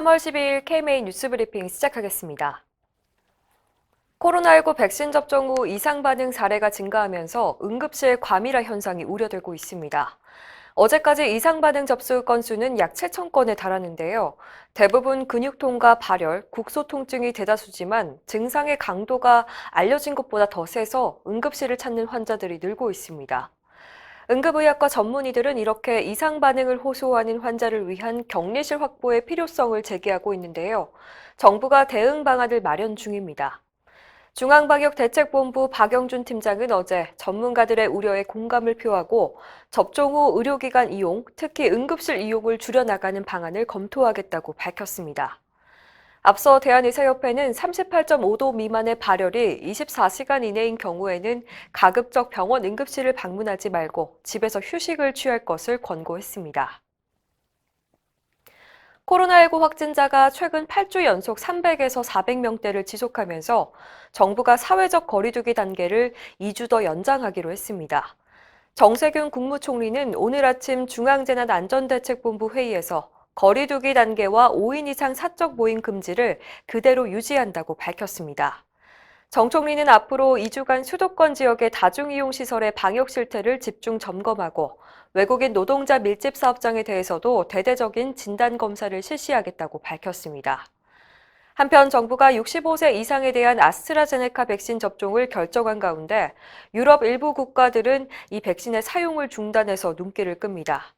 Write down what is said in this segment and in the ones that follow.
3월 12일 KMA 뉴스브리핑 시작하겠습니다. 코로나19 백신 접종 후 이상 반응 사례가 증가하면서 응급실 과밀화 현상이 우려되고 있습니다. 어제까지 이상 반응 접수 건수는 약 7천 건에 달하는데요. 대부분 근육통과 발열, 국소 통증이 대다수지만 증상의 강도가 알려진 것보다 더 세서 응급실을 찾는 환자들이 늘고 있습니다. 응급의학과 전문의들은 이렇게 이상 반응을 호소하는 환자를 위한 격리실 확보의 필요성을 제기하고 있는데요. 정부가 대응 방안을 마련 중입니다. 중앙방역대책본부 박영준 팀장은 어제 전문가들의 우려에 공감을 표하고 접종 후 의료기관 이용, 특히 응급실 이용을 줄여나가는 방안을 검토하겠다고 밝혔습니다. 앞서 대한의사협회는 38.5도 미만의 발열이 24시간 이내인 경우에는 가급적 병원 응급실을 방문하지 말고 집에서 휴식을 취할 것을 권고했습니다. 코로나19 확진자가 최근 8주 연속 300에서 400명대를 지속하면서 정부가 사회적 거리두기 단계를 2주 더 연장하기로 했습니다. 정세균 국무총리는 오늘 아침 중앙재난안전대책본부 회의에서 거리두기 단계와 5인 이상 사적 모임 금지를 그대로 유지한다고 밝혔습니다. 정 총리는 앞으로 2주간 수도권 지역의 다중이용시설의 방역 실태를 집중 점검하고 외국인 노동자 밀집 사업장에 대해서도 대대적인 진단검사를 실시하겠다고 밝혔습니다. 한편 정부가 65세 이상에 대한 아스트라제네카 백신 접종을 결정한 가운데 유럽 일부 국가들은 이 백신의 사용을 중단해서 눈길을 끕니다.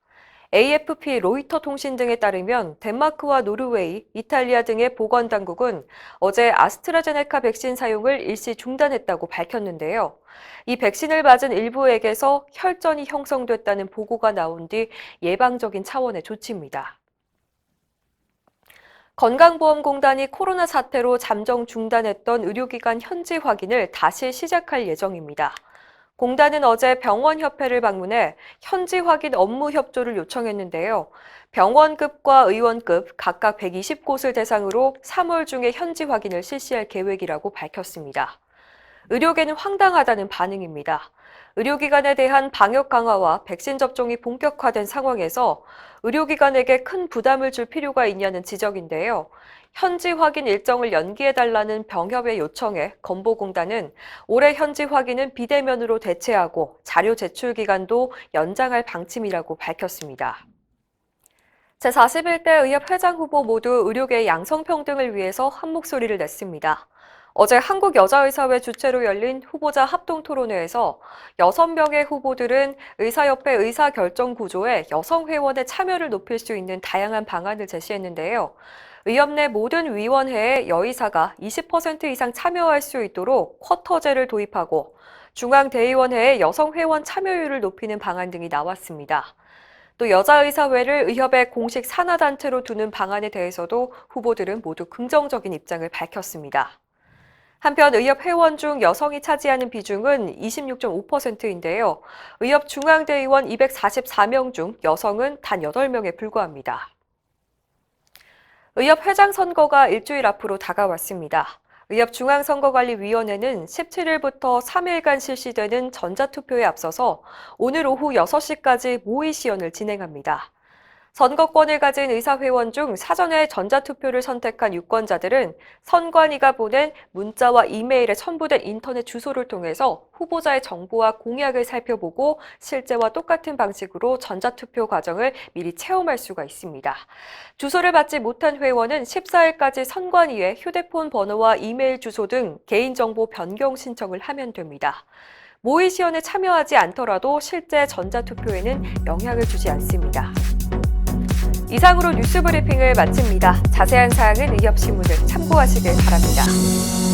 AFP 로이터 통신 등에 따르면 덴마크와 노르웨이, 이탈리아 등의 보건당국은 어제 아스트라제네카 백신 사용을 일시 중단했다고 밝혔는데요. 이 백신을 맞은 일부에게서 혈전이 형성됐다는 보고가 나온 뒤 예방적인 차원의 조치입니다. 건강보험공단이 코로나 사태로 잠정 중단했던 의료기관 현지 확인을 다시 시작할 예정입니다. 공단은 어제 병원협회를 방문해 현지 확인 업무 협조를 요청했는데요. 병원급과 의원급 각각 120곳을 대상으로 3월 중에 현지 확인을 실시할 계획이라고 밝혔습니다. 의료계는 황당하다는 반응입니다. 의료기관에 대한 방역 강화와 백신 접종이 본격화된 상황에서 의료기관에게 큰 부담을 줄 필요가 있냐는 지적인데요. 현지 확인 일정을 연기해달라는 병협의 요청에 건보공단은 올해 현지 확인은 비대면으로 대체하고 자료 제출 기간도 연장할 방침이라고 밝혔습니다. 제41대 의협 회장 후보 모두 의료계의 양성평등을 위해서 한 목소리를 냈습니다. 어제 한국여자의사회 주최로 열린 후보자 합동토론회에서 6명의 후보들은 의사협회 의사결정구조에 여성회원의 참여를 높일 수 있는 다양한 방안을 제시했는데요. 의협 내 모든 위원회에 여의사가 20% 이상 참여할 수 있도록 쿼터제를 도입하고 중앙대의원회에 여성회원 참여율을 높이는 방안 등이 나왔습니다. 또 여자의사회를 의협의 공식 산하단체로 두는 방안에 대해서도 후보들은 모두 긍정적인 입장을 밝혔습니다. 한편 의협 회원 중 여성이 차지하는 비중은 26.5%인데요. 의협 중앙대의원 244명 중 여성은 단 8명에 불과합니다. 의협 회장 선거가 일주일 앞으로 다가왔습니다. 의협 중앙선거관리위원회는 17일부터 3일간 실시되는 전자투표에 앞서서 오늘 오후 6시까지 모의 시연을 진행합니다. 선거권을 가진 의사회원 중 사전에 전자투표를 선택한 유권자들은 선관위가 보낸 문자와 이메일에 첨부된 인터넷 주소를 통해서 후보자의 정보와 공약을 살펴보고 실제와 똑같은 방식으로 전자투표 과정을 미리 체험할 수가 있습니다. 주소를 받지 못한 회원은 14일까지 선관위에 휴대폰 번호와 이메일 주소 등 개인정보 변경 신청을 하면 됩니다. 모의 시연에 참여하지 않더라도 실제 전자투표에는 영향을 주지 않습니다. 이상으로 뉴스브리핑을 마칩니다. 자세한 사항은 의협신문을 참고하시길 바랍니다.